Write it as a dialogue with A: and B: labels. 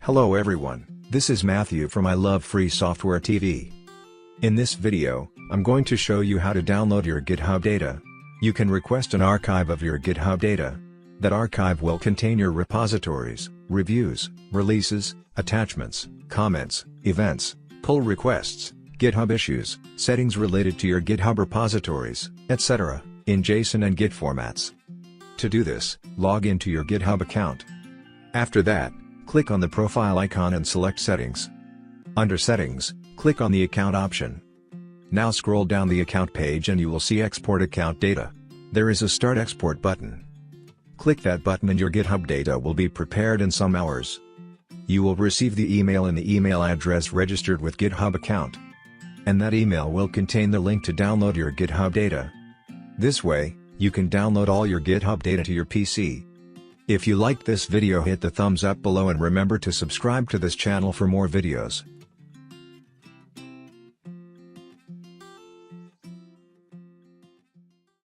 A: Hello everyone, this is Matthew from I Love Free Software TV. In this video, I'm going to show you how to download your GitHub data. You can request an archive of your GitHub data. That archive will contain your repositories, reviews, releases, attachments, comments, events, pull requests, GitHub issues, settings related to your GitHub repositories, etc., in JSON and Git formats. To do this, log into your GitHub account. After that, click on the profile icon and select Settings. Under Settings, click on the Account option. Now scroll down the account page and you will see Export Account Data. There is a Start Export button. Click that button and your GitHub data will be prepared in some hours. You will receive the email in the email address registered with GitHub account. And that email will contain the link to download your GitHub data. This way, you can download all your GitHub data to your PC. If you liked this video, hit the thumbs up below and remember to subscribe to this channel for more videos.